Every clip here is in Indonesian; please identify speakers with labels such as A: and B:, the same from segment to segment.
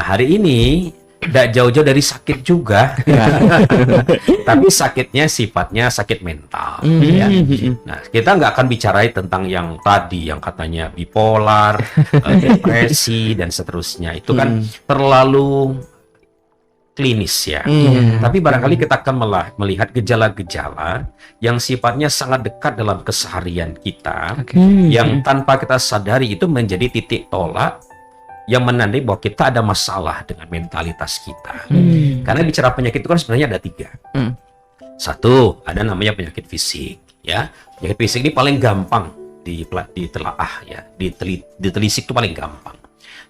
A: Nah, hari ini tidak jauh-jauh dari sakit juga, tapi sakitnya sifatnya sakit mental. Ya. Nah, kita nggak akan bicarai tentang yang tadi, yang katanya bipolar, depresi, dan seterusnya. Itu kan terlalu klinis ya. Tapi barangkali kita akan melihat gejala-gejala yang sifatnya sangat dekat dalam keseharian kita, yang tanpa kita sadari itu menjadi titik tolak yang menandai bahwa kita ada masalah dengan mentalitas kita. Karena bicara penyakit itu kan sebenarnya ada 3. Satu, ada namanya penyakit fisik. Ya, penyakit fisik ini paling gampang ditelaah ya, ditelisik itu paling gampang.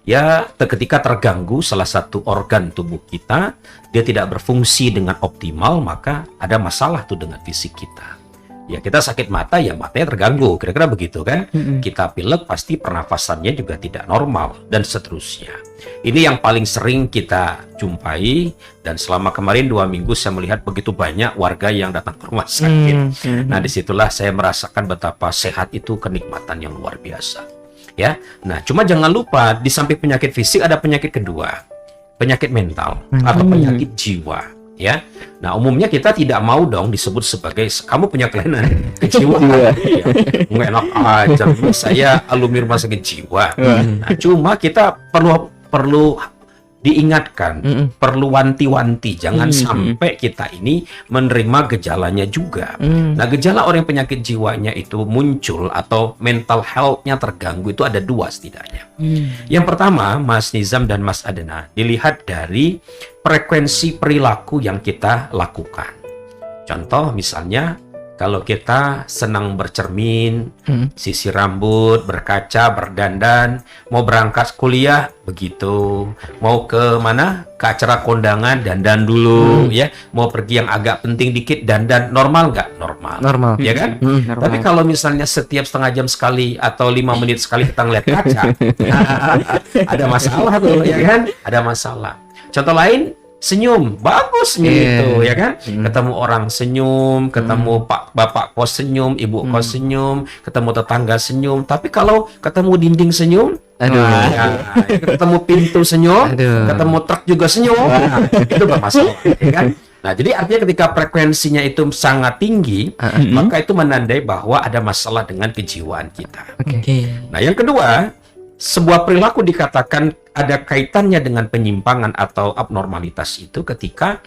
A: Ya, ketika terganggu salah satu organ tubuh kita, dia tidak berfungsi dengan optimal, maka ada masalah tuh dengan fisik kita. Ya, kita sakit mata, ya matanya terganggu, kira-kira begitu kan? Kita pilek, pasti pernafasannya juga tidak normal, dan seterusnya. Ini yang paling sering kita jumpai, dan selama kemarin 2 minggu saya melihat begitu banyak warga yang datang ke rumah sakit. Nah, disitulah saya merasakan betapa sehat itu kenikmatan yang luar biasa. Ya, nah cuma jangan lupa di samping penyakit fisik ada penyakit kedua, penyakit mental atau penyakit jiwa. Ya, nah umumnya kita tidak mau dong disebut sebagai kamu punya kelainan kejiwaan. Nggak enak aja, saya alumni rumah sakit jiwa. Nah, cuma kita perlu diingatkan, perlu wanti-wanti, jangan sampai kita ini menerima gejalanya juga. Nah, gejala orang yang penyakit jiwanya itu muncul atau mental health-nya terganggu itu ada 2 setidaknya. Yang pertama, Mas Nizam dan Mas Adena, dilihat dari frekuensi perilaku yang kita lakukan. Contoh misalnya, kalau kita senang bercermin, sisir rambut, berkaca, berdandan, mau berangkat kuliah, begitu. Mau ke mana? Ke acara kondangan, dandan dulu, ya. Mau pergi yang agak penting dikit, dandan. Normal nggak? Normal. Normal. Ya kan? Normal. Tapi kalau misalnya setiap setengah jam sekali atau 5 menit sekali kita ngeliat kaca, ada masalah tuh, ya kan? Ada masalah. Contoh lain, senyum, bagus senyum itu, ya kan? Ketemu orang senyum, ketemu bapak kos senyum, ibu kos senyum, ketemu tetangga senyum. Tapi kalau ketemu dinding senyum, ketemu pintu senyum, ketemu truk juga senyum, itu bermasalah, ya kan? Nah, jadi artinya ketika frekuensinya itu sangat tinggi, maka itu menandai bahwa ada masalah dengan kejiwaan kita. Nah, yang kedua, sebuah perilaku dikatakan ada kaitannya dengan penyimpangan atau abnormalitas itu ketika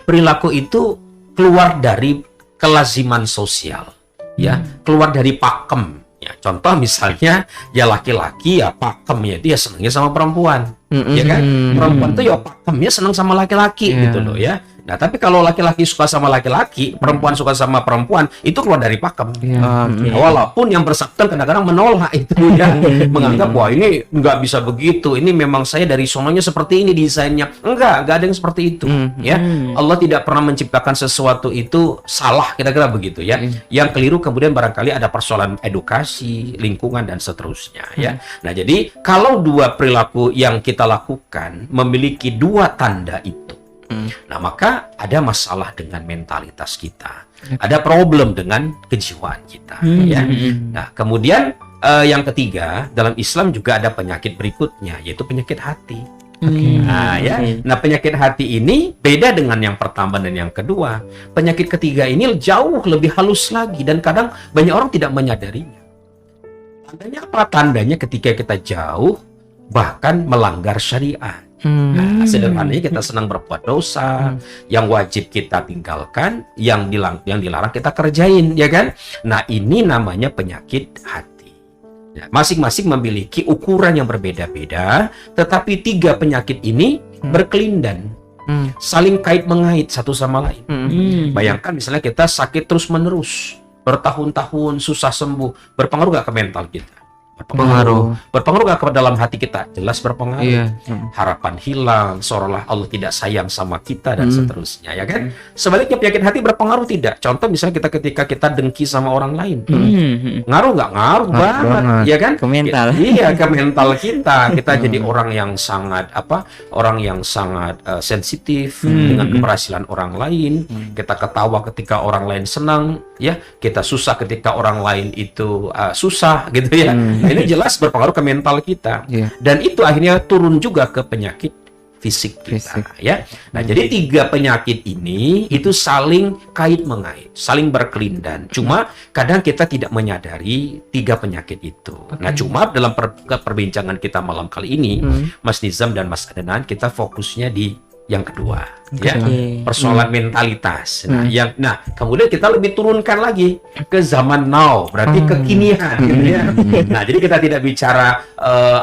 A: perilaku itu keluar dari kelaziman sosial, ya, keluar dari pakem. Ya, contoh misalnya, ya laki-laki ya pakemnya dia senangnya sama perempuan, ya kan? Perempuan tuh ya pakemnya senang sama laki-laki gitu loh ya. Nah, tapi kalau laki-laki suka sama laki-laki, perempuan suka sama perempuan, itu keluar dari pakem. Walaupun yang bersangkutan kadang-kadang menolak itu ya, menganggap wah ini nggak bisa begitu, ini memang saya dari sononya seperti ini desainnya. Enggak ada yang seperti itu. Ya, Allah tidak pernah menciptakan sesuatu itu salah, kira-kira begitu ya. Yang keliru kemudian barangkali ada persoalan edukasi, lingkungan dan seterusnya. Ya, nah jadi kalau 2 perilaku yang kita lakukan memiliki 2 tanda itu. Nah, maka ada masalah dengan mentalitas kita, ada problem dengan kejiwaan kita, ya. Nah, kemudian yang ketiga dalam Islam juga ada penyakit berikutnya, yaitu penyakit hati. Nah, ya. Nah, penyakit hati ini beda dengan yang pertama dan yang kedua. Penyakit ketiga ini jauh lebih halus lagi dan kadang banyak orang tidak menyadarinya. Tandanya apa? Tandanya ketika kita jauh bahkan melanggar syariat. Nah, sederhananya kita senang berbuat dosa, yang wajib kita tinggalkan, yang dilarang kita kerjain, ya kan? Nah, ini namanya penyakit hati. Nah, masing-masing memiliki ukuran yang berbeda-beda, tetapi 3 penyakit ini berkelindan, saling kait mengait satu sama lain. Bayangkan misalnya kita sakit terus-menerus, bertahun-tahun susah sembuh, berpengaruh nggak ke mental kita? Berpengaruh gak ke dalam hati kita? Jelas berpengaruh. Harapan hilang, seolah-olah Allah tidak sayang sama kita dan seterusnya, ya kan? Sebaliknya penyakit hati berpengaruh tidak? Contoh misalnya ketika kita dengki sama orang lain, ngaruh nggak? Ngaruh banget, ya kan? Ke mental. Iya, ke mental kita. Kita jadi orang yang sangat sensitif dengan keberhasilan orang lain. Kita ketawa ketika orang lain senang, ya. Kita susah ketika orang lain itu susah, gitu ya. Ini jelas berpengaruh ke mental kita. Dan itu akhirnya turun juga ke penyakit fisik kita, ya. Nah, jadi 3 penyakit ini itu saling kait-mengait, saling berkelindan. Cuma kadang kita tidak menyadari 3 penyakit itu. Nah, cuma dalam perbincangan kita malam kali ini, Mas Nizam dan Mas Adnan, kita fokusnya di yang kedua, ya, persoalan mentalitas. Nah, kemudian kita lebih turunkan lagi ke zaman now, berarti kekinian, gitu ya. Nah, jadi kita tidak bicara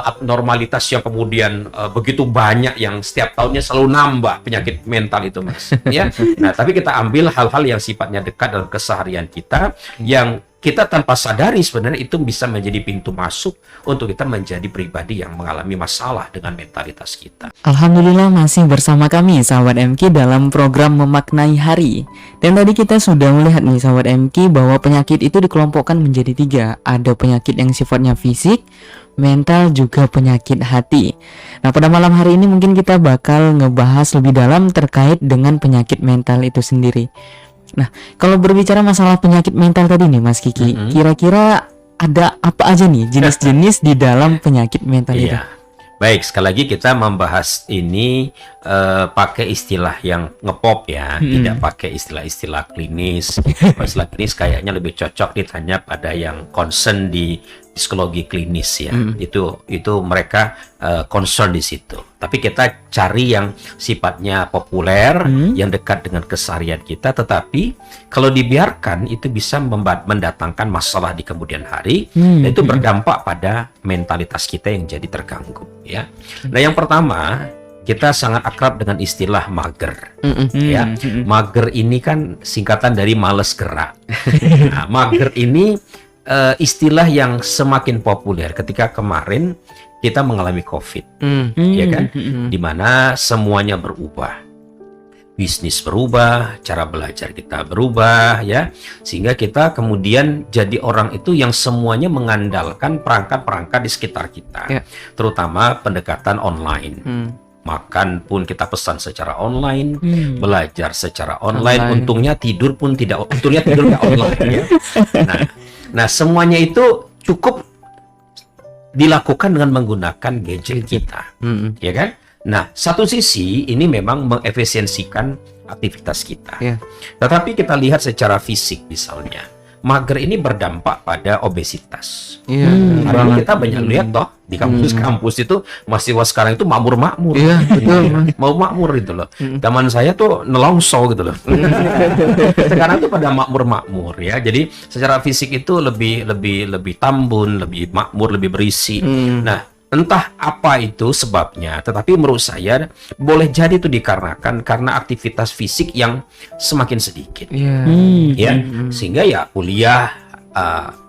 A: abnormalitas yang kemudian begitu banyak yang setiap tahunnya selalu nambah penyakit mental itu, Mas. Ya, nah, tapi kita ambil hal-hal yang sifatnya dekat dalam keseharian kita, yang kita tanpa sadari sebenarnya itu bisa menjadi pintu masuk untuk kita menjadi pribadi yang mengalami masalah dengan mentalitas kita.
B: Alhamdulillah masih bersama kami sahabat MK dalam program Memaknai Hari. Dan tadi kita sudah melihat nih sahabat MK bahwa penyakit itu dikelompokkan menjadi 3. Ada penyakit yang sifatnya fisik, mental, juga penyakit hati. Nah, pada malam hari ini mungkin kita bakal ngebahas lebih dalam terkait dengan penyakit mental itu sendiri. Nah, kalau berbicara masalah penyakit mental tadi nih Mas Kiki, kira-kira ada apa aja nih jenis-jenis di dalam penyakit mental itu?
A: Baik, sekali lagi kita membahas ini pakai istilah yang ngepop ya, tidak pakai istilah-istilah klinis. Istilah klinis kayaknya lebih cocok ditanya pada yang concern di psikologi klinis ya. Itu mereka concern di situ. Tapi kita cari yang sifatnya populer, yang dekat dengan keseharian kita, tetapi kalau dibiarkan itu bisa mendatangkan masalah di kemudian hari, dan itu berdampak pada mentalitas kita yang jadi terganggu ya. Nah, yang pertama, kita sangat akrab dengan istilah mager. Ya, mager ini kan singkatan dari males gerak. Nah, mager ini istilah yang semakin populer ketika kemarin kita mengalami COVID, ya kan? Di mana semuanya berubah. Bisnis berubah, cara belajar kita berubah, ya. Sehingga kita kemudian jadi orang itu yang semuanya mengandalkan perangkat-perangkat di sekitar kita. Terutama pendekatan online. Makan pun kita pesan secara online, belajar secara online. Untungnya tidur nggak online ya. Nah, semuanya itu cukup dilakukan dengan menggunakan gadget kita, ya kan? Nah, satu sisi ini memang mengefisiensikan aktivitas kita. Tetapi kita lihat secara fisik misalnya, mager ini berdampak pada obesitas. Hari ini kita banyak lihat toh di kampus-kampus itu mahasiswa sekarang itu makmur-makmur. Mau makmur itu loh. Zaman saya tuh nelongso gitu loh. Sekarang tuh pada makmur-makmur ya. Jadi secara fisik itu lebih tambun, lebih makmur, lebih berisi. Nah, entah apa itu sebabnya, tetapi menurut saya boleh jadi itu dikarenakan karena aktivitas fisik yang semakin sedikit. Ya, sehingga ya kuliah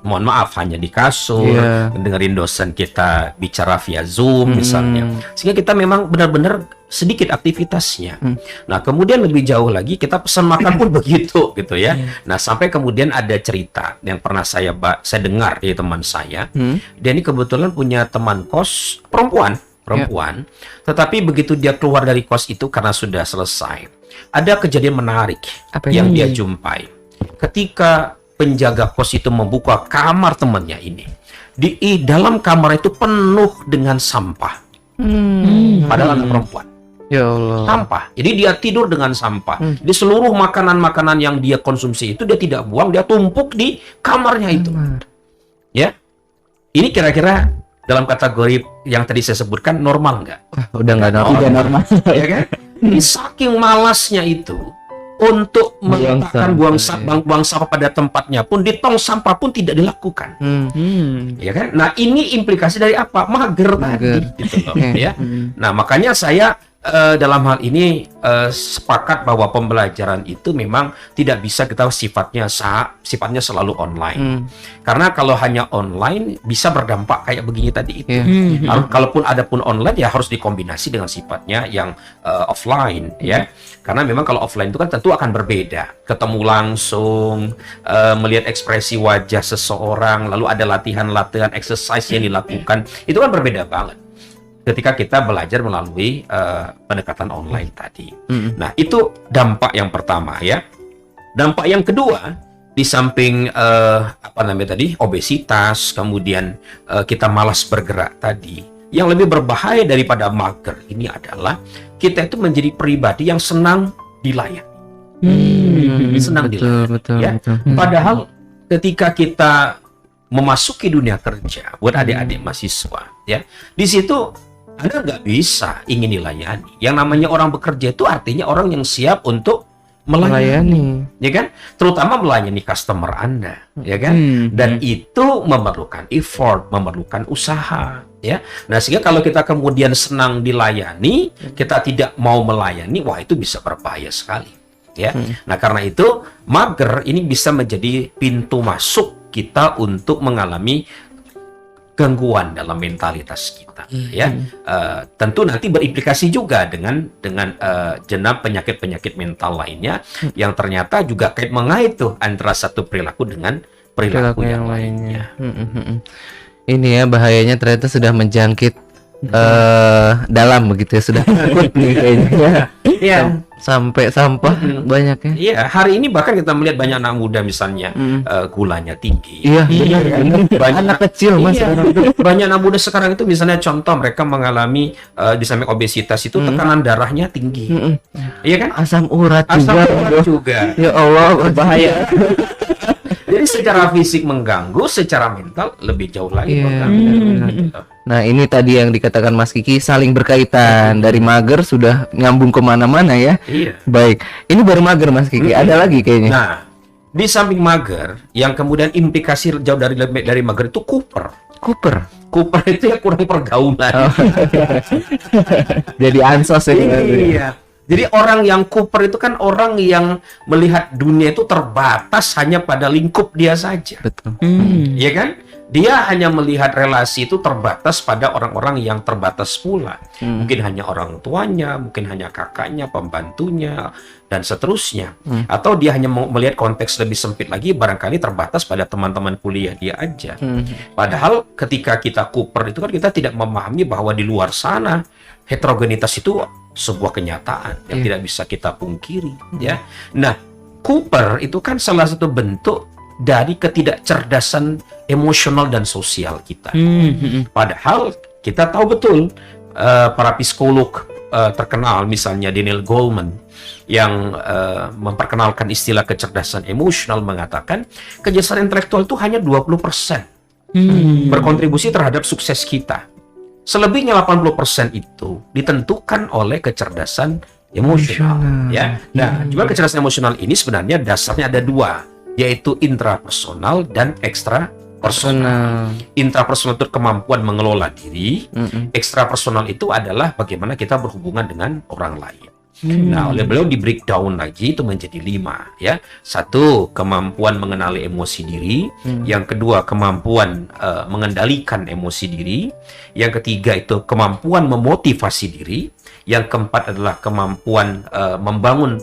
A: mohon maaf hanya di kasur, dengerin dosen kita bicara via Zoom misalnya. Sehingga kita memang benar-benar sedikit aktivitasnya. Nah, kemudian lebih jauh lagi kita pesan makan pun begitu gitu ya. Nah, sampai kemudian ada cerita yang pernah saya dengar dari teman saya. Dia ini kebetulan punya teman kos perempuan, tetapi begitu dia keluar dari kos itu karena sudah selesai, ada kejadian menarik yang dia jumpai. Ketika penjaga kos itu membuka kamar temannya ini, di dalam kamar itu penuh dengan sampah. Padahal anak perempuan.
C: Ya Allah.
A: Sampah. Jadi dia tidur dengan sampah. Di seluruh makanan-makanan yang dia konsumsi itu dia tidak buang, dia tumpuk di kamarnya itu. Ya. Ini kira-kira dalam kategori yang tadi saya sebutkan normal nggak?
C: Udah nggak normal.
B: Tidak normal.
A: Ya kan? Ini saking malasnya itu untuk meletakkan buang sampah pada tempatnya pun, di tong sampah pun tidak dilakukan. Ya kan? Nah, ini implikasi dari apa? Mager tadi gitu loh, ya. Nah, makanya saya dalam hal ini sepakat bahwa pembelajaran itu memang tidak bisa kita sifatnya selalu online. Karena kalau hanya online bisa berdampak kayak begini tadi itu. Kalaupun ada pun online ya harus dikombinasi dengan sifatnya yang offline ya. Karena memang kalau offline itu kan tentu akan berbeda. Ketemu langsung, melihat ekspresi wajah seseorang, lalu ada latihan-latihan exercise yang dilakukan, itu kan berbeda banget ketika kita belajar melalui pendekatan online tadi. Nah, itu dampak yang pertama ya. Dampak yang kedua, di samping apa namanya tadi, obesitas, kemudian kita malas bergerak tadi, yang lebih berbahaya daripada mager ini adalah kita itu menjadi pribadi yang senang dilayani. Senang dilayani.
C: Betul.
A: Ya. Padahal ketika kita memasuki dunia kerja buat adik-adik mahasiswa, ya, di situ Anda nggak bisa ingin dilayani. Yang namanya orang bekerja itu artinya orang yang siap untuk melayani, ya kan? Terutama melayani customer Anda, ya kan? Dan itu memerlukan effort, memerlukan usaha, ya. Nah, sehingga kalau kita kemudian senang dilayani, kita tidak mau melayani, wah itu bisa berbahaya sekali, ya. Nah, karena itu mager ini bisa menjadi pintu masuk kita untuk mengalami gangguan dalam mentalitas kita, ya. Tentu nanti berimplikasi juga dengan jenab penyakit-penyakit mental lainnya yang ternyata juga kait mengait tuh antara satu perilaku dengan perilaku yang lainnya.
C: Ini ya bahayanya ternyata sudah menjangkit dalam begitu ya, sudah akut nih kayaknya.
A: Iya.
C: Sampai sampah banyak ya.
A: Iya, hari ini bahkan kita melihat banyak anak muda misalnya gulanya tinggi.
C: Iya, benar.
A: Banyak
C: Anak kecil Mas.
A: Iya, banyak anak muda sekarang itu misalnya contoh mereka mengalami di samping obesitas itu tekanan darahnya tinggi. Iya kan?
C: Asam urat
A: Asam
C: juga.
A: urat juga.
C: Ya Allah, berbahaya.
A: Jadi secara fisik mengganggu, secara mental lebih jauh lagi mengganggu.
C: Nah, ini tadi yang dikatakan Mas Kiki saling berkaitan. Dari mager sudah nyambung kemana-mana ya.
A: Iya.
C: Baik, ini baru mager Mas Kiki. Ada lagi kayaknya.
A: Nah, di samping mager, yang kemudian implikasi jauh dari mager itu kuper.
C: Cooper.
A: Kuper itu ya kurang pergaulan.
C: Jadi ansos ya.
A: Iya. Jadi orang yang kuper itu kan orang yang melihat dunia itu terbatas hanya pada lingkup dia saja.
C: Betul.
A: Iya kan? Dia hanya melihat relasi itu terbatas pada orang-orang yang terbatas pula. Mungkin hanya orang tuanya, mungkin hanya kakaknya, pembantunya, dan seterusnya. Atau dia hanya melihat konteks lebih sempit lagi, barangkali terbatas pada teman-teman kuliah dia aja. Padahal ketika kita kuper itu kan kita tidak memahami bahwa di luar sana heterogenitas itu sebuah kenyataan yang tidak bisa kita pungkiri, ya. Nah, kuper itu kan salah satu bentuk dari ketidakcerdasan emosional dan sosial kita. Padahal kita tahu betul para psikolog terkenal, misalnya Daniel Goleman yang memperkenalkan istilah kecerdasan emosional mengatakan kecerdasan intelektual itu hanya 20% berkontribusi terhadap sukses kita. Selebihnya 80% itu ditentukan oleh kecerdasan emosional, ya. Nah, juga kecerdasan emosional ini sebenarnya dasarnya ada dua, yaitu intrapersonal dan ekstrapersonal. Intrapersonal itu kemampuan mengelola diri, ekstrapersonal itu adalah bagaimana kita berhubungan dengan orang lain. Nah, oleh beliau di breakdown lagi itu menjadi 5, ya. 1, kemampuan mengenali emosi diri. Yang kedua, kemampuan mengendalikan emosi diri. Yang ketiga itu kemampuan memotivasi diri. Yang keempat adalah kemampuan membangun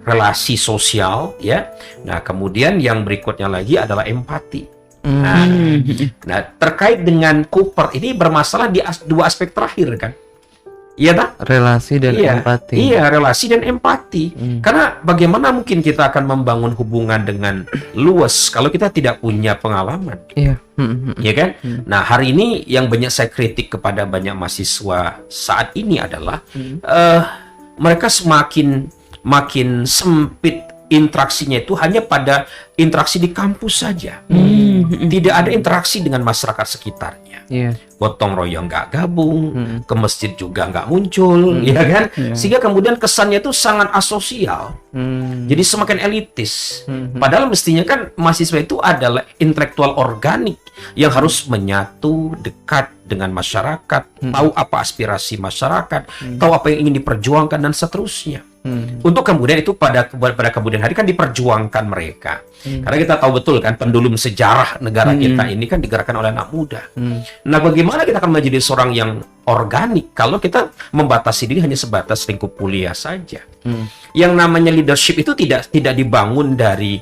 A: relasi sosial, ya. Nah, kemudian yang berikutnya lagi adalah empati. Nah, terkait dengan Cooper ini bermasalah di dua aspek terakhir kan. Iya tak?
C: Relasi dan empati.
A: Iya, relasi dan empati. Karena bagaimana mungkin kita akan membangun hubungan dengan luas kalau kita tidak punya pengalaman?
C: Iya.
A: Iya kan? Nah, hari ini yang banyak saya kritik kepada banyak mahasiswa saat ini adalah mereka makin sempit interaksinya itu hanya pada interaksi di kampus saja. Tidak ada interaksi dengan masyarakat sekitarnya. Gotong royong nggak gabung, ke masjid juga nggak muncul, ya kan? Sehingga kemudian kesannya itu sangat asosial. Jadi semakin elitis. Padahal mestinya kan mahasiswa itu adalah intelektual organik yang harus menyatu, dekat dengan masyarakat, tahu apa aspirasi masyarakat, tahu apa yang ingin diperjuangkan dan seterusnya. Untuk kemudian itu pada kemudian hari kan diperjuangkan mereka. Karena kita tahu betul kan pendulum sejarah negara kita ini kan digerakkan oleh anak muda. Nah, bagaimana kita akan menjadi seorang yang organik kalau kita membatasi diri hanya sebatas lingkup kuliah saja? Yang namanya leadership itu tidak dibangun dari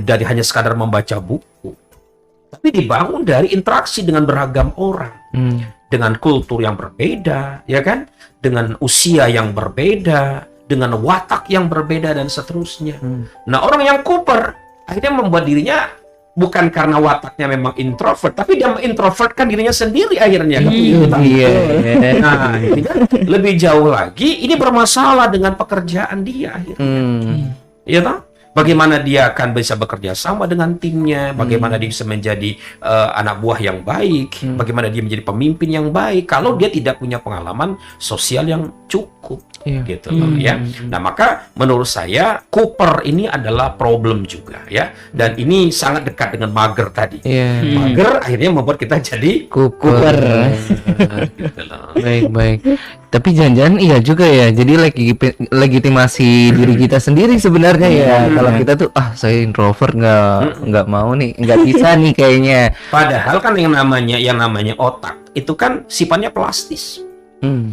A: hanya sekadar membaca buku, tapi dibangun dari interaksi dengan beragam orang, dengan kultur yang berbeda, ya kan? Dengan usia yang berbeda, dengan watak yang berbeda dan seterusnya. Nah, orang yang Cooper akhirnya membuat dirinya bukan karena wataknya memang introvert, tapi dia mengintrovertkan dirinya sendiri akhirnya.
C: Iya.
A: Nah, ini kan lebih jauh lagi, ini bermasalah dengan pekerjaan dia akhirnya. Iya toh? Bagaimana dia akan bisa bekerja sama dengan timnya, bagaimana dia bisa menjadi anak buah yang baik, bagaimana dia menjadi pemimpin yang baik kalau dia tidak punya pengalaman sosial yang cukup. Gitu loh ya. Nah, maka menurut saya Cooper ini adalah problem juga ya. Dan ini sangat dekat dengan mager tadi. Mager akhirnya membuat kita jadi
C: Cooper.
A: Gitu loh.
C: Baik. Tapi jangan-jangan iya juga ya. Jadi legitimasi diri kita sendiri sebenarnya ya. Kalau kita tuh saya introvert nggak mau nih, nggak bisa nih kayaknya.
A: Padahal kan yang namanya otak itu kan sifatnya plastis.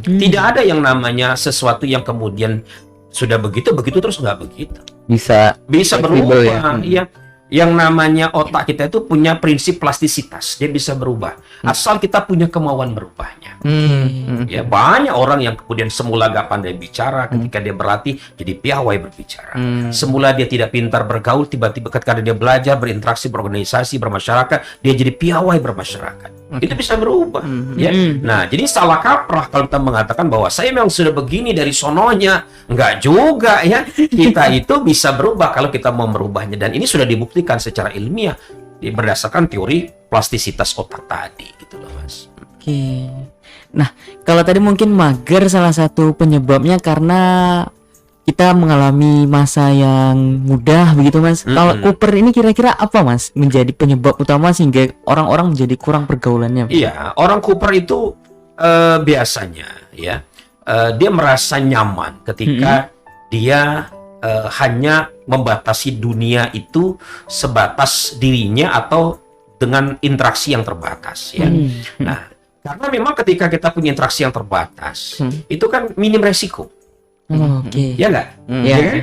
A: Tidak ada yang namanya sesuatu yang kemudian sudah begitu terus nggak begitu. Bisa berubah. Ya. Iya. Yang namanya otak kita itu punya prinsip plastisitas, dia bisa berubah asal kita punya kemauan berubahnya. Ya, banyak orang yang kemudian semula gak pandai bicara, ketika dia berlatih jadi piawai berbicara. Semula dia tidak pintar bergaul, tiba-tiba ketika dia belajar berinteraksi, berorganisasi, bermasyarakat, dia jadi piawai bermasyarakat. Itu bisa berubah. Ya. Nah, jadi salah kaprah kalau kita mengatakan bahwa saya memang sudah begini dari sononya. Enggak juga ya. Kita itu bisa berubah kalau kita mau merubahnya, dan ini sudah dibuktikan secara ilmiah berdasarkan teori plastisitas otak tadi gitu loh, Mas.
B: Oke. Nah, kalau tadi mungkin mager salah satu penyebabnya karena kita mengalami masa yang mudah begitu, Mas. Kalau Cooper ini kira-kira apa, Mas, menjadi penyebab utama sehingga orang-orang menjadi kurang pergaulannya?
A: Iya, orang Cooper itu biasanya ya dia merasa nyaman ketika dia hanya membatasi dunia itu sebatas dirinya atau dengan interaksi yang terbatas ya. Nah, karena memang ketika kita punya interaksi yang terbatas, itu kan minim resiko. Ya nggak?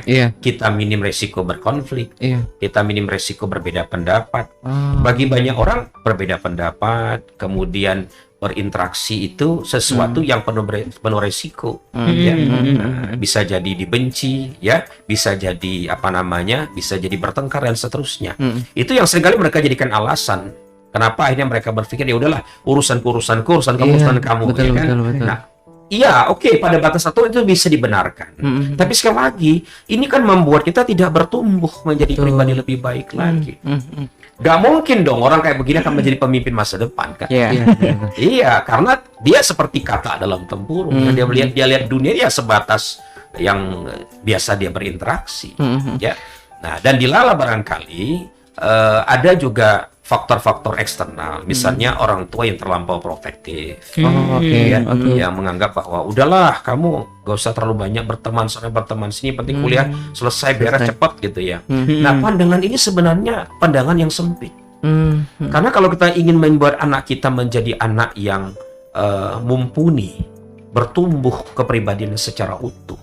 C: Iya.
A: Kita minim resiko berkonflik. Kita minim resiko berbeda pendapat. Bagi banyak orang berbeda pendapat, kemudian berinteraksi itu sesuatu yang penuh resiko. Ya. Bisa jadi dibenci, ya, bisa jadi bisa jadi bertengkar dan seterusnya. Itu yang seringkali mereka jadikan alasan. Kenapa akhirnya mereka berpikir ya udahlah urusan kamu.
C: Betul.
A: Nah, iya, oke, pada batas satu itu bisa dibenarkan. Tapi sekali lagi, ini kan membuat kita tidak bertumbuh menjadi pribadi lebih baik lagi. Gak mungkin dong orang kayak begini akan menjadi pemimpin masa depan kan? Iya, karena dia seperti kata dalam tempurung. Dia lihat dunia dia sebatas yang biasa dia berinteraksi. Ya. Nah, dan dilala barangkali ada juga faktor-faktor eksternal, misalnya orang tua yang terlampau protektif, yang menganggap bahwa udahlah kamu gak usah terlalu banyak berteman sana berteman sini, penting kuliah selesai beres cepat gitu ya. Nah, pandangan ini sebenarnya pandangan yang sempit, karena kalau kita ingin membuat anak kita menjadi anak yang mumpuni, bertumbuh kepribadiannya secara utuh,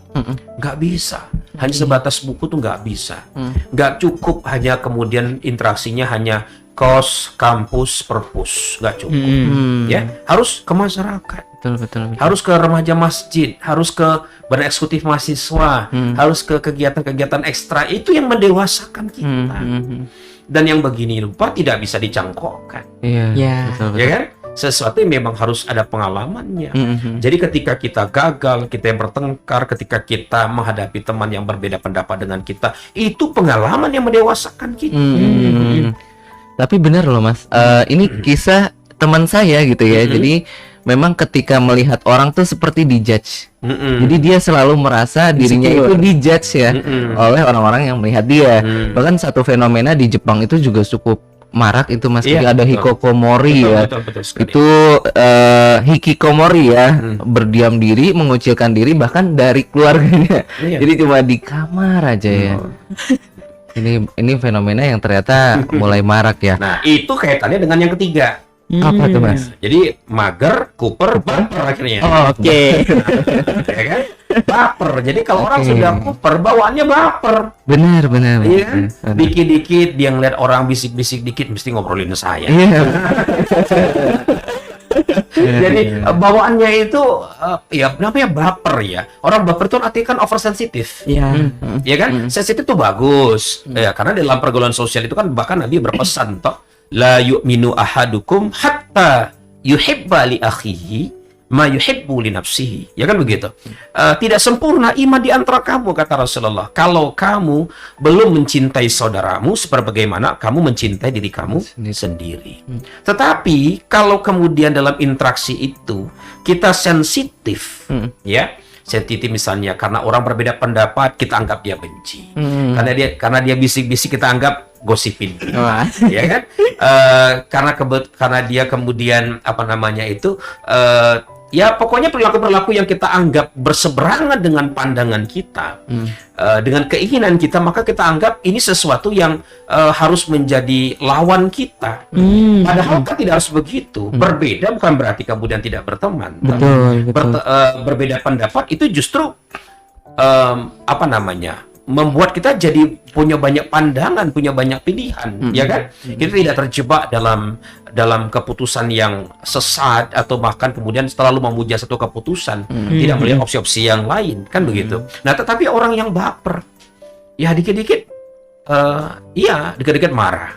A: nggak bisa hanya sebatas buku tuh nggak bisa, nggak cukup hanya kemudian interaksinya hanya kos, kampus, perpus, nggak cukup. Ya, harus ke masyarakat,
C: betul.
A: harus ke remaja masjid, harus ke badan eksekutif mahasiswa, harus ke kegiatan-kegiatan ekstra, itu yang mendewasakan kita. Dan yang begini rupa tidak bisa dicangkokkan.
C: Betul.
A: Ya kan? Sesuatu yang memang harus ada pengalamannya. Jadi ketika kita gagal, kita yang bertengkar, ketika kita menghadapi teman yang berbeda pendapat dengan kita, itu pengalaman yang mendewasakan kita.
C: Tapi benar loh, Mas, ini kisah teman saya gitu ya. Jadi memang ketika melihat orang tuh seperti dijudge. Jadi dia selalu merasa dirinya itu dijudge ya oleh orang-orang yang melihat dia. Bahkan satu fenomena di Jepang itu juga cukup marak itu, Mas. Ada hikikomori ya.
A: Betul
C: itu hikikomori ya, berdiam diri, mengucilkan diri bahkan dari keluarganya. Jadi cuma di kamar aja ya. Ini fenomena yang ternyata mulai marak ya.
A: Nah, itu kaitannya dengan yang ketiga.
C: Apa tuh, Mas?
A: Jadi mager, Cooper, baper akhirnya.
B: Oke.
A: Ya kan? Baper. Jadi kalau orang sudah Cooper, bawaannya baper.
C: Benar.
A: Iya kan? Dikit-dikit dia ngeliat orang bisik-bisik dikit mesti ngobrolin saya. Jadi bawaannya itu ya namanya baper ya. Orang baper itu artinya kan oversensitif.
B: Iya.
A: Ya kan? Sensitif itu bagus. Ya, karena dalam pergaulan sosial itu kan bahkan Nabi berpesan toh, la yu'minu ahadukum hatta yuhibba li akhihi ma yuhibbu li nafsihi. Ya kan begitu. Tidak sempurna iman di antara kamu, kata Rasulullah, kalau kamu belum mencintai saudaramu sebagaimana kamu mencintai diri kamu sendiri. Tetapi kalau kemudian dalam interaksi itu kita sensitif, ya, sensitif misalnya karena orang berbeda pendapat kita anggap dia benci, karena dia bisik-bisik kita anggap gosipin, ya kan? Karena dia kemudian apa namanya itu ya pokoknya perilaku-perilaku yang kita anggap berseberangan dengan pandangan kita, dengan keinginan kita, maka kita anggap ini sesuatu yang harus menjadi lawan kita. Padahal kan tidak harus begitu. Berbeda bukan berarti kemudian tidak berteman.
B: Betul.
A: Berbeda pendapat itu justru apa namanya, membuat kita jadi punya banyak pandangan, punya banyak pilihan, ya kan? Kita tidak terjebak dalam keputusan yang sesat atau bahkan kemudian terlalu memuja satu keputusan, tidak melihat opsi-opsi yang lain, kan begitu. Nah, tetapi orang yang baper, ya dikit-dikit dikit-dikit marah,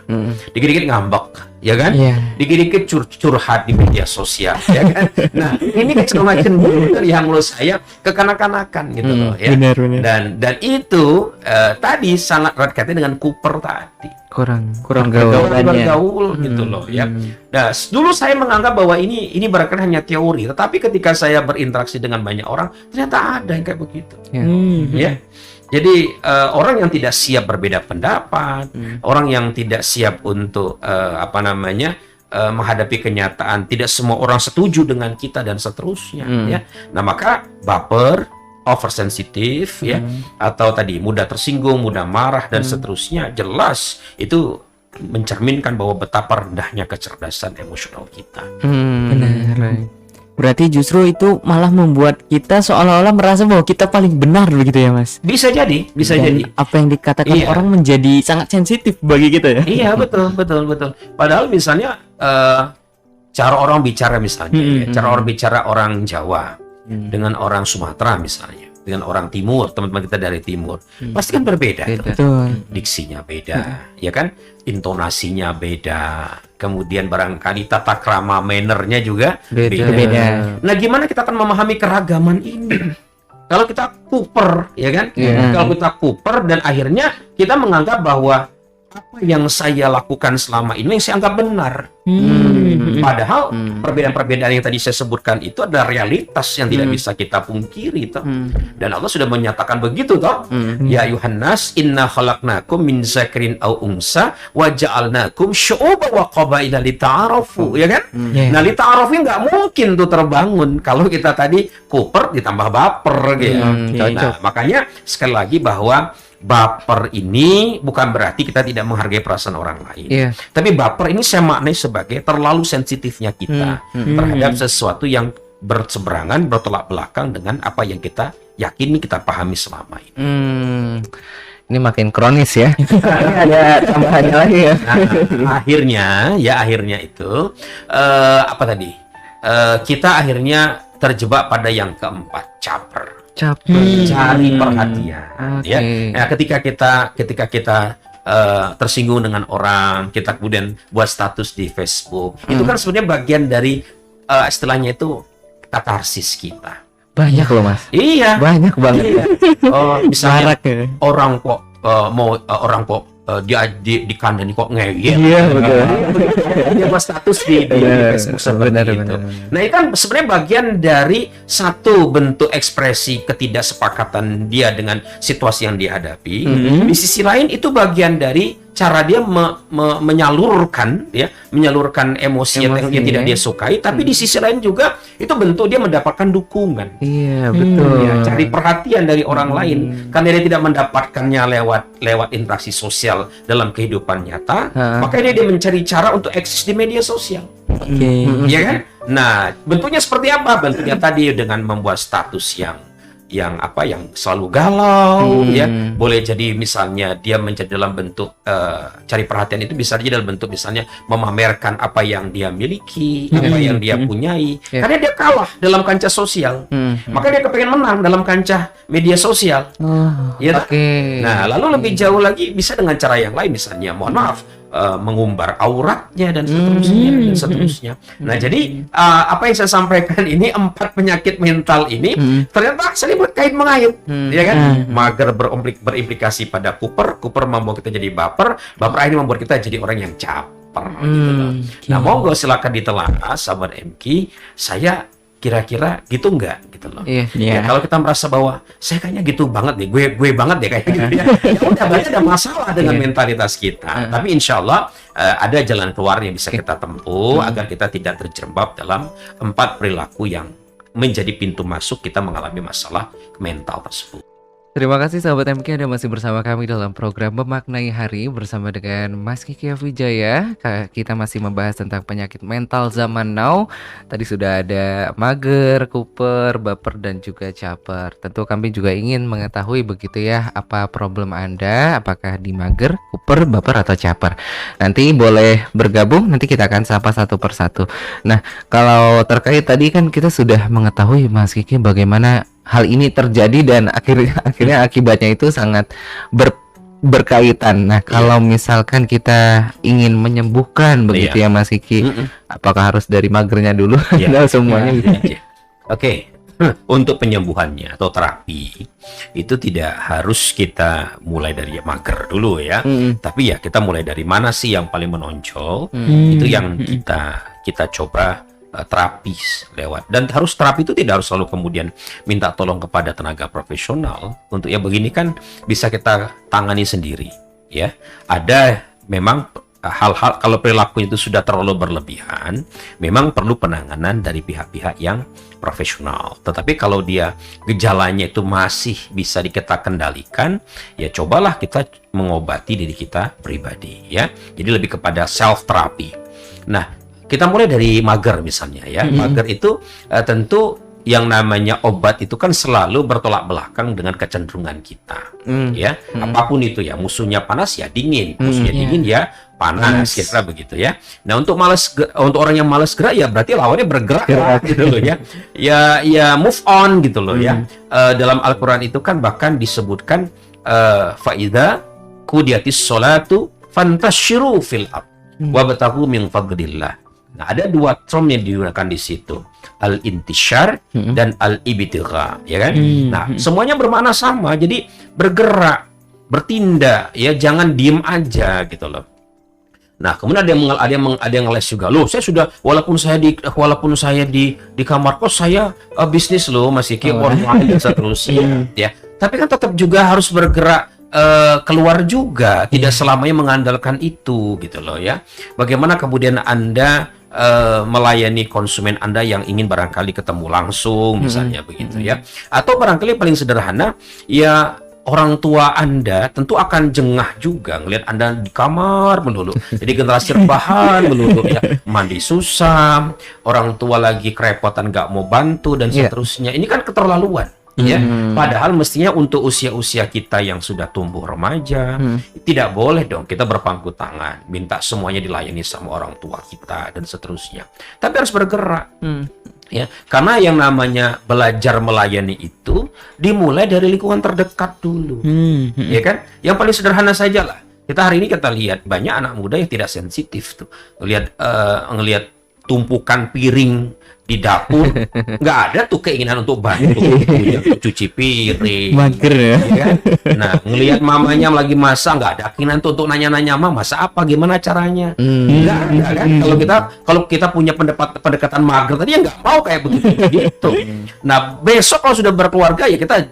A: dikit-dikit ngambek, ya kan? Dikit-dikit curhat di media sosial, ya kan? Nah, ini kecenderungan yang menurut saya kekanak-kanakan gitu loh, ya.
B: Benar.
A: Dan itu tadi sangat erat kaitannya dengan Cooper tadi.
C: Kurang
A: bergaul gitu loh, ya. Nah, dulu saya menganggap bahwa ini barangkali hanya teori, tetapi ketika saya berinteraksi dengan banyak orang, ternyata ada yang kayak begitu. Ya. Jadi orang yang tidak siap berbeda pendapat, orang yang tidak siap untuk menghadapi kenyataan, tidak semua orang setuju dengan kita dan seterusnya, ya. Nah, maka baper, oversensitif, ya, atau tadi mudah tersinggung, mudah marah dan seterusnya, jelas itu mencerminkan bahwa betapa rendahnya kecerdasan emosional kita.
B: Benar. Berarti justru itu malah membuat kita seolah-olah merasa bahwa kita paling benar begitu ya, Mas?
A: Bisa jadi.
B: Apa yang dikatakan orang menjadi sangat sensitif bagi kita ya? Iya,
A: betul. Padahal misalnya cara orang bicara misalnya, cara orang bicara orang Jawa dengan orang Sumatera misalnya, dengan orang Timur, teman-teman kita dari Timur, pasti kan berbeda.
B: Betul.
A: Diksinya beda, ya kan? Intonasinya beda, kemudian barangkali tata krama mannernya juga beda. Nah, gimana kita akan memahami keragaman ini? Kalau kita kuper, ya kan? Kalau kita kuper dan akhirnya kita menganggap bahwa apa yang saya lakukan selama ini yang saya anggap benar. Padahal perbedaan-perbedaan yang tadi saya sebutkan itu adalah realitas yang tidak bisa kita pungkiri toh. Dan Allah sudah menyatakan begitu toh. Ya ayuhan nas inna khalaqnakum min zakarin aw unsa wa ja'alnakum syu'uban wa qabaila lita'arafu, ya kan? Nah, lita'arafu nggak mungkin tuh terbangun kalau kita tadi kuper ditambah baper gitu. Nah, makanya sekali lagi bahwa baper ini bukan berarti kita tidak menghargai perasaan orang lain. Tapi baper ini saya maknai sebagai terlalu sensitifnya kita terhadap sesuatu yang berseberangan, bertolak belakang dengan apa yang kita yakini, kita pahami selama ini.
C: Ini makin kronis ya. Ini ada tambahannya lagi ya.
A: Nah, akhirnya itu kita akhirnya terjebak pada yang keempat, caper. Cari perhatian, ya. Nah, ketika kita tersinggung dengan orang, kita kemudian buat status di Facebook, itu kan sebenarnya bagian dari istilahnya itu katarsis kita.
C: Banyak loh, Mas.
A: Iya,
C: banyak banget.
A: Iya. Misalnya orang kok dia dikandani kok ngeyel. Iya, betul. Dia buat status di Facebook seperti itu. Nah, itu kan sebenarnya bagian dari satu bentuk ekspresi ketidaksepakatan dia dengan situasi yang dihadapi. Di sisi lain itu bagian dari cara dia menyalurkan emosi yang tidak dia sukai, tapi di sisi lain juga itu bentuk dia mendapatkan dukungan.
C: Iya, betul.
A: Ya, cari perhatian dari orang lain karena dia tidak mendapatkannya lewat interaksi sosial dalam kehidupan nyata, makanya dia mencari cara untuk eksis di media sosial. Ya kan? Nah, bentuknya seperti apa? Bentuknya tadi dengan membuat status yang yang selalu galau ya, boleh jadi misalnya dia menjadi dalam bentuk cari perhatian itu bisa jadi dalam bentuk misalnya memamerkan apa yang dia miliki, apa yang dia punyai, karena dia kalah dalam kancah sosial, maka dia kepengen menang dalam kancah media sosial. Ya, nah lalu lebih jauh lagi bisa dengan cara yang lain, misalnya mohon maaf mengumbar auratnya dan seterusnya. Nah, jadi apa yang saya sampaikan ini 4 penyakit mental ini ternyata saling berkait mengait, ya kan? Mager berimplikasi pada kuper membuat kita jadi baper akhirnya membuat kita jadi orang yang caper gitu loh. Nah, monggo silakan ditelaah sahabat MK, saya kira-kira gitu enggak gitu loh. Ya, kalau kita merasa bahwa saya kayaknya gitu banget deh, gue banget deh kayak gitu ya. Ya udah, berarti ada masalah dengan mentalitas kita. Tapi insya Allah ada jalan keluar yang bisa kita tempuh agar kita tidak terjerembab dalam 4 perilaku yang menjadi pintu masuk kita mengalami masalah mental tersebut.
C: Terima kasih sahabat MK, Anda masih bersama kami dalam program Memaknai Hari bersama dengan Mas Kiki Wijaya. Kita masih membahas tentang penyakit mental zaman now. Tadi sudah ada mager, kuper, baper, dan juga caper. Tentu kami juga ingin mengetahui begitu ya, apa problem Anda, apakah di mager, kuper, baper, atau caper. Nanti boleh bergabung, nanti kita akan sapa satu persatu. Nah, kalau terkait tadi kan kita sudah mengetahui Mas Kiki bagaimana hal ini terjadi dan akhirnya akibatnya itu sangat berkaitan. Nah, kalau misalkan kita ingin menyembuhkan begitu ya Mas Kiki, apakah harus dari magernya dulu atau semuanya gitu?
A: Oke. Untuk penyembuhannya atau terapi itu tidak harus kita mulai dari mager dulu ya, tapi ya kita mulai dari mana sih yang paling menonjol, itu yang kita coba terapis lewat. Dan terapi itu tidak harus selalu kemudian minta tolong kepada tenaga profesional. Untuk ya begini kan bisa kita tangani sendiri ya. Ada memang hal-hal kalau perilaku itu sudah terlalu berlebihan, memang perlu penanganan dari pihak-pihak yang profesional. Tetapi kalau dia gejalanya itu masih bisa kita kendalikan, ya cobalah kita mengobati diri kita pribadi ya. Jadi lebih kepada self therapy. Nah, kita mulai dari mager misalnya ya. Mager itu tentu yang namanya obat itu kan selalu bertolak belakang dengan kecenderungan kita ya. Apapun itu ya, musuhnya panas ya dingin, musuhnya dingin ya panas, kira begitu ya. Nah, untuk orang yang malas gerak ya berarti lawannya bergerak gitu loh ya. Ya move on gitu loh ya. Dalam Al-Qur'an itu kan bahkan disebutkan faida qudiyatis sholatu fantashiru fil ard wabtaghu min fadlillah. Nah, ada 2 term yang digunakan di situ, al-intishar dan al-ibtigha, ya kan? Nah, semuanya bermakna sama. Jadi bergerak, bertindak, ya jangan diem aja gitu loh. Nah, kemudian ada yang ngeles juga. Loh, saya sudah walaupun saya di kamar kos saya bisnis loh, masih kayak online dan seterusnya, ya. Tapi kan tetap juga harus bergerak keluar juga, tidak selamanya mengandalkan itu gitu loh ya. Bagaimana kemudian Anda melayani konsumen Anda yang ingin barangkali ketemu langsung misalnya begitu ya. Atau barangkali paling sederhana ya, orang tua Anda tentu akan jengah juga ngelihat Anda di kamar melulu. Jadi generasi rebahan melulu ya, mandi susah, orang tua lagi kerepotan nggak mau bantu dan seterusnya. Ini kan keterlaluan. Ya, padahal mestinya untuk usia-usia kita yang sudah tumbuh remaja, tidak boleh dong kita berpangku tangan, minta semuanya dilayani sama orang tua kita dan seterusnya. Tapi harus bergerak, ya, karena yang namanya belajar melayani itu dimulai dari lingkungan terdekat dulu, ya kan? Yang paling sederhana saja lah. Hari ini kita lihat banyak anak muda yang tidak sensitif tuh, ngelihat tumpukan piring di dapur, nggak ada tuh keinginan untuk bantu, untuk cuci piring.
B: Mager ya.
A: Kan? Nah, ngelihat mamanya lagi masak, nggak ada keinginan tuh untuk nanya-nanya, "Mama, masak apa? Gimana caranya?" Nggak ada kan? Kalau kita punya pendekatan mager tadi, ya nggak mau kayak begitu gitu. Nah, besok kalau sudah berkeluarga ya kita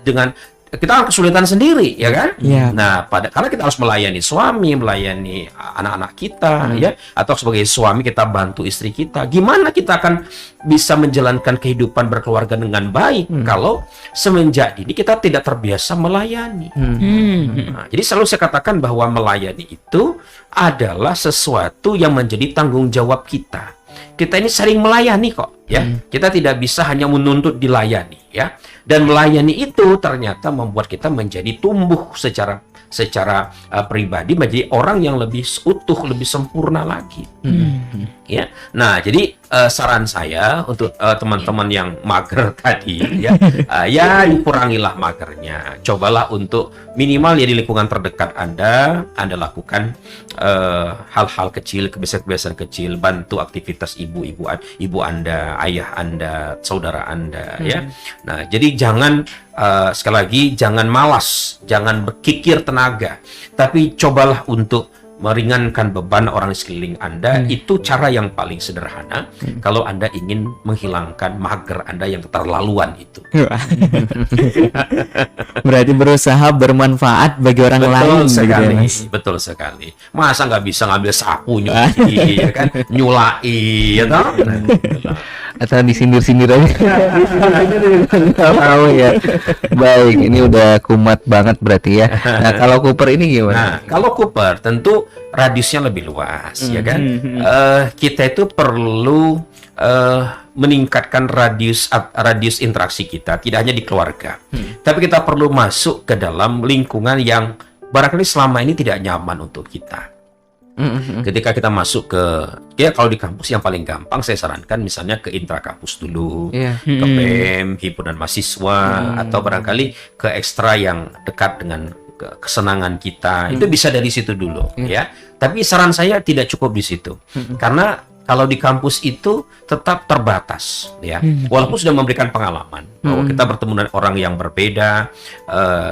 A: akan kesulitan sendiri, ya kan? Nah, karena kita harus melayani suami, melayani anak-anak kita, ya, atau sebagai suami kita bantu istri kita. Gimana kita akan bisa menjalankan kehidupan berkeluarga dengan baik kalau semenjak ini kita tidak terbiasa melayani? Nah, jadi selalu saya katakan bahwa melayani itu adalah sesuatu yang menjadi tanggung jawab kita. kita ini sering melayani kok, ya. Kita tidak bisa hanya menuntut dilayani, ya. Dan melayani itu ternyata membuat kita menjadi tumbuh secara pribadi menjadi orang yang lebih utuh, lebih sempurna lagi. Ya. Nah, jadi saran saya untuk teman-teman yang mager tadi, ya, ya dikurangilah magernya. Cobalah untuk minimal ya di lingkungan terdekat Anda lakukan hal-hal kecil, kebiasaan-kebiasaan kecil, bantu aktivitas ibu Anda, ayah Anda, saudara Anda, ya. Nah, jadi jangan sekali lagi jangan malas, jangan berkikir tenaga, tapi cobalah untuk meringankan beban orang di sekeliling Anda. Itu cara yang paling sederhana kalau Anda ingin menghilangkan mager Anda yang keterlaluan itu.
B: Berarti berusaha bermanfaat bagi orang lain.
A: Sekali,
B: begitu ya, Mas?
A: betul sekali. Masa nggak bisa ngambil sapu nyuci, ya kan? Nyulai, ya toh? Nah, itulah.
C: Atau disindir-sindir aja. Nggak tahu ya. Baik, ini udah kumat banget berarti ya. Nah, kalau Cooper ini gimana?
A: Nah, kalau Cooper tentu radiusnya lebih luas, ya kan? Kita itu perlu meningkatkan radius interaksi kita, tidak hanya di keluarga, tapi kita perlu masuk ke dalam lingkungan yang barangkali selama ini tidak nyaman untuk kita. Ketika kita masuk ke, ya kalau di kampus yang paling gampang saya sarankan misalnya ke intrakampus dulu, ke BEM, himpunan mahasiswa, atau barangkali ke ekstra yang dekat dengan kesenangan kita. Itu bisa dari situ dulu, ya. Tapi saran saya tidak cukup di situ, karena kalau di kampus itu tetap terbatas, ya. Walaupun sudah memberikan pengalaman bahwa kita bertemu dengan orang yang berbeda,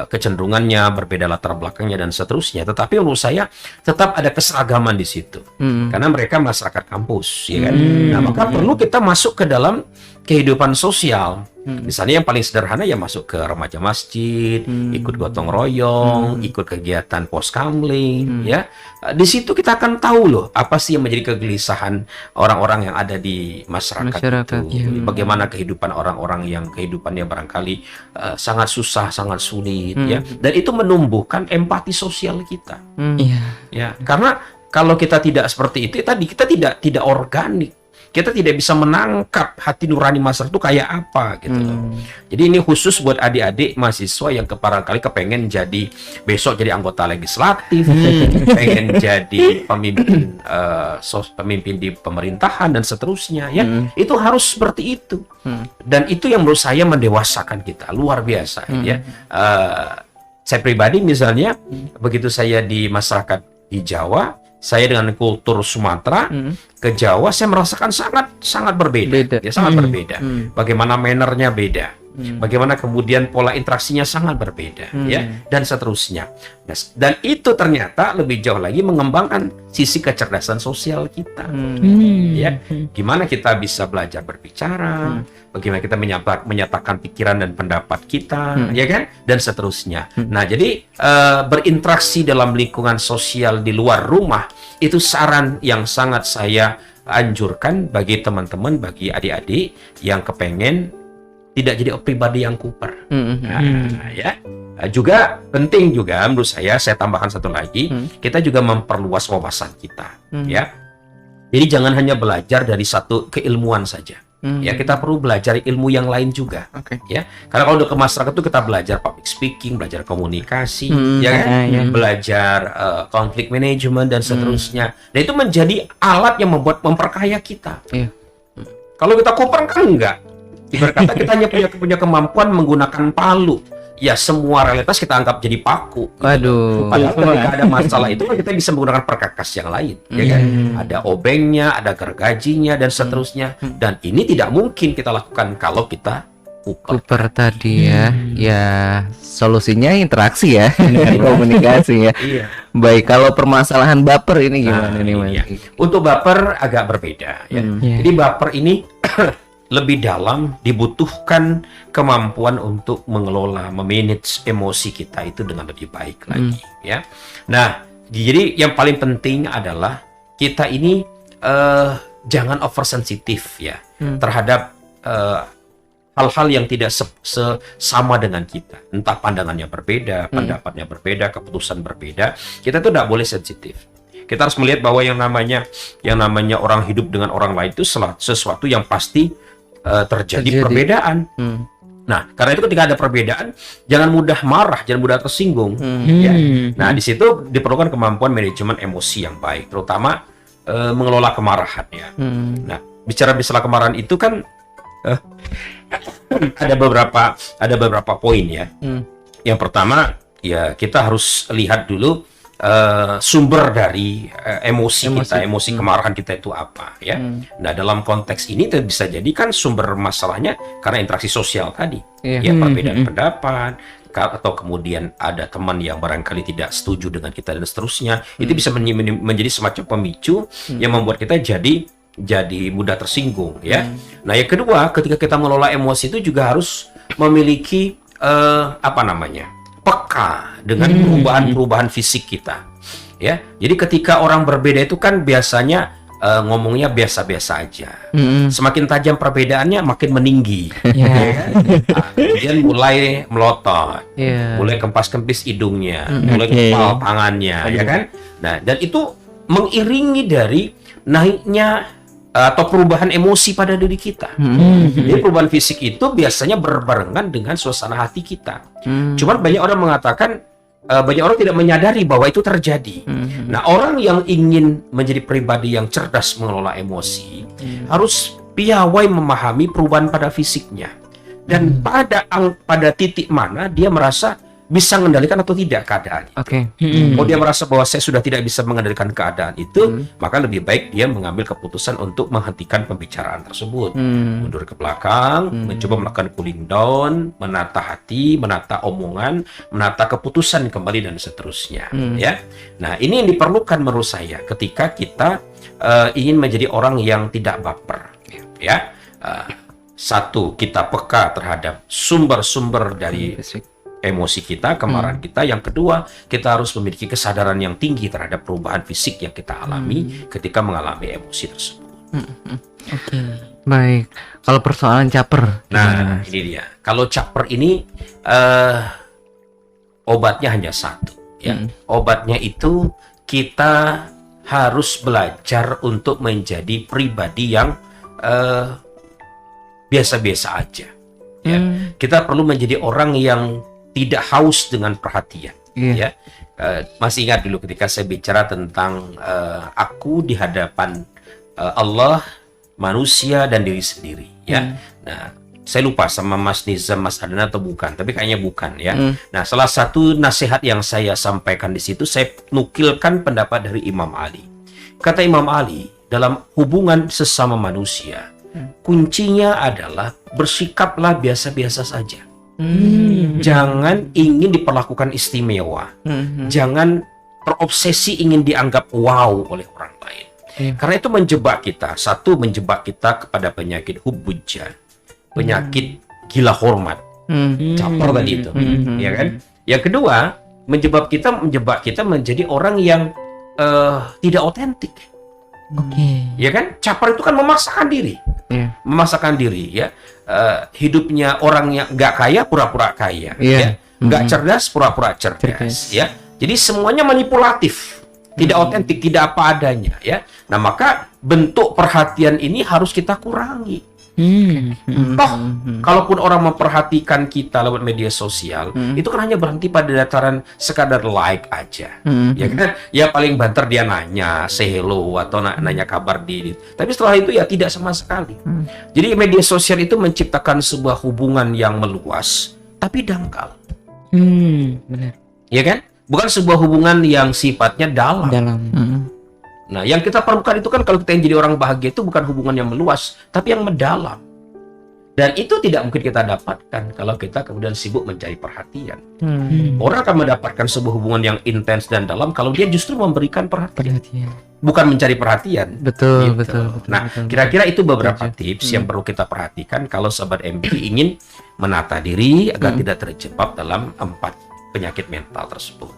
A: kecenderungannya berbeda, latar belakangnya dan seterusnya, tetapi menurut saya tetap ada keseragaman di situ, karena mereka masyarakat kampus, ya kan. Nah, maka perlu kita masuk ke dalam kehidupan sosial. Misalnya yang paling sederhana ya masuk ke remaja masjid, ikut gotong royong, ikut kegiatan poskamling, ya. Di situ kita akan tahu loh apa sih yang menjadi kegelisahan orang-orang yang ada di masyarakat itu. Bagaimana kehidupan orang-orang yang kehidupannya barangkali sangat susah, sangat sulit, ya. Dan itu menumbuhkan empati sosial kita. Ya, karena kalau kita tidak seperti itu tadi, kita tidak organik. Kita tidak bisa menangkap hati nurani masyarakat itu kayak apa gitu loh. Jadi ini khusus buat adik-adik mahasiswa yang barangkali kepengen jadi besok jadi anggota legislatif, pengen jadi pemimpin di pemerintahan dan seterusnya, ya. Itu harus seperti itu. Dan itu yang menurut saya mendewasakan kita luar biasa, ya. Saya pribadi misalnya begitu saya di masyarakat di Jawa, saya dengan kultur Sumatera ke Jawa, saya merasakan sangat berbeda. Ya, sangat berbeda. Bagaimana mannernya beda, bagaimana kemudian pola interaksinya sangat berbeda, ya, dan seterusnya. Dan itu ternyata lebih jauh lagi mengembangkan sisi kecerdasan sosial kita. Ya, gimana kita bisa belajar berbicara, bagaimana kita menyatakan pikiran dan pendapat kita, ya kan, dan seterusnya. Nah, jadi berinteraksi dalam lingkungan sosial di luar rumah itu saran yang sangat saya anjurkan bagi teman-teman, bagi adik-adik yang kepengen tidak jadi pribadi yang kuper. Ya. Juga penting juga menurut saya tambahkan satu lagi, kita juga memperluas wawasan kita, ya. Jadi jangan hanya belajar dari satu keilmuan saja. Ya, kita perlu belajar ilmu yang lain juga. Ya, karena kalau udah ke masyarakat itu kita belajar public speaking, belajar komunikasi, ya kan, belajar conflict management dan seterusnya. Dan itu menjadi alat yang memperkaya kita. Kalau kita kuper kan enggak. Ibarat kata kita hanya punya kemampuan menggunakan palu. Ya, semua realitas kita anggap jadi paku.
C: Waduh.
A: Padahal ketika ada masalah itu kan kita bisa menggunakan perkakas yang lain, ya kan? Ada obengnya, ada gergajinya dan seterusnya. Dan ini tidak mungkin kita lakukan kalau kita
C: kuper tadi, ya. Ya, solusinya interaksi ya, komunikasi ya. Baik, kalau permasalahan baper ini gimana nih, Mas?
A: Ya. Untuk baper agak berbeda, ya. Jadi baper ini lebih dalam, dibutuhkan kemampuan untuk mengelola, memanage emosi kita itu dengan lebih baik lagi, ya. Nah, jadi yang paling penting adalah kita ini jangan oversensitif, ya, terhadap hal-hal yang tidak sama dengan kita. Entah pandangannya berbeda, pendapatnya berbeda, keputusan berbeda. Kita tuh tidak boleh sensitif. Kita harus melihat bahwa yang namanya orang hidup dengan orang lain itu sesuatu yang pasti terjadi perbedaan. Nah, karena itu ketika ada perbedaan, jangan mudah marah, jangan mudah tersinggung. Ya. Nah, di situ diperlukan kemampuan manajemen emosi yang baik, terutama mengelola kemarahan. Ya. Nah, bicara kemarahan itu kan ada beberapa poin ya. Yang pertama, ya kita harus lihat dulu sumber dari emosi kemarahan kita itu apa ya. Nah, dalam konteks ini bisa jadi kan sumber masalahnya karena interaksi sosial tadi. Ya, perbedaan pendapat atau kemudian ada teman yang barangkali tidak setuju dengan kita dan seterusnya. Itu bisa menjadi semacam pemicu yang membuat kita jadi mudah tersinggung ya. Nah, yang kedua, ketika kita mengelola emosi itu juga harus memiliki peka dengan perubahan fisik kita. Ya, jadi ketika orang berbeda itu kan biasanya ngomongnya biasa-biasa aja. Semakin tajam perbedaannya, makin meninggi. Kemudian mulai melotot, mulai kempas-kempis hidungnya, mulai kepal tangannya, ya kan? Nah, dan itu mengiringi dari naiknya atau perubahan emosi pada diri kita. Jadi perubahan fisik itu biasanya berbarengan dengan suasana hati kita. Cuman banyak orang mengatakan, banyak orang tidak menyadari bahwa itu terjadi. Nah, orang yang ingin menjadi pribadi yang cerdas mengelola emosi harus piawai memahami perubahan pada fisiknya dan pada titik mana dia merasa bisa mengendalikan atau tidak keadaan. Kalau dia merasa bahwa saya sudah tidak bisa mengendalikan keadaan itu, maka lebih baik dia mengambil keputusan untuk menghentikan pembicaraan tersebut, mundur ke belakang, mencoba melakukan cooling down, menata hati, menata omongan, menata keputusan kembali dan seterusnya. Ya, nah ini yang diperlukan menurut saya ketika kita ingin menjadi orang yang tidak baper. Ya, satu, kita peka terhadap sumber-sumber dari emosi kita, kemarahan kita. Yang kedua, kita harus memiliki kesadaran yang tinggi terhadap perubahan fisik yang kita alami ketika mengalami emosi tersebut.
C: Baik. Kalau persoalan caper,
A: nah ini dia. Kalau caper ini obatnya hanya satu. Ya, obatnya itu kita harus belajar untuk menjadi pribadi yang biasa-biasa aja. Ya, kita perlu menjadi orang yang tidak haus dengan perhatian. Ya, masih ingat dulu ketika saya bicara tentang aku di hadapan Allah, manusia dan diri sendiri. Ya, nah saya lupa sama Mas Nizam, Mas Adnan atau bukan, tapi kayaknya bukan ya. Nah, salah satu nasihat yang saya sampaikan di situ, saya nukilkan pendapat dari Imam Ali. Kata Imam Ali, dalam hubungan sesama manusia, kuncinya adalah bersikaplah biasa-biasa saja. Jangan ingin diperlakukan istimewa. Jangan terobsesi ingin dianggap wow oleh orang lain. Karena itu menjebak kita. Satu, menjebak kita kepada penyakit hubbujah, penyakit gila hormat, caper tadi itu, ya kan? Yang kedua, menjebak kita menjadi orang yang tidak otentik. Ya kan? Caper itu kan memaksakan diri. Memaksakan diri ya. Hidupnya orang yang nggak kaya pura-pura kaya, ya. Nggak cerdas pura-pura cerdas, ya. Jadi semuanya manipulatif, tidak otentik, tidak apa adanya, ya. Nah, maka bentuk perhatian ini harus kita kurangi. Toh, kalaupun orang memperhatikan kita lewat media sosial, itu kan hanya berhenti pada dataran sekadar like aja, ya kan? Ya paling banter dia nanya, say hello atau nanya kabar tapi setelah itu ya tidak sama sekali. Jadi media sosial itu menciptakan sebuah hubungan yang meluas, tapi dangkal.
B: Benar.
A: Ya kan? Bukan sebuah hubungan yang sifatnya dalam. Nah, yang kita perlukan itu kan kalau kita ingin jadi orang bahagia itu bukan hubungan yang meluas, tapi yang mendalam. Dan itu tidak mungkin kita dapatkan kalau kita kemudian sibuk mencari perhatian. Orang akan mendapatkan sebuah hubungan yang intens dan dalam kalau dia justru memberikan perhatian. Bukan mencari perhatian.
C: Betul.
A: Nah, kira-kira itu beberapa tips yang perlu kita perhatikan kalau Sobat MP ingin menata diri agar tidak terjebak dalam 4 penyakit mental tersebut.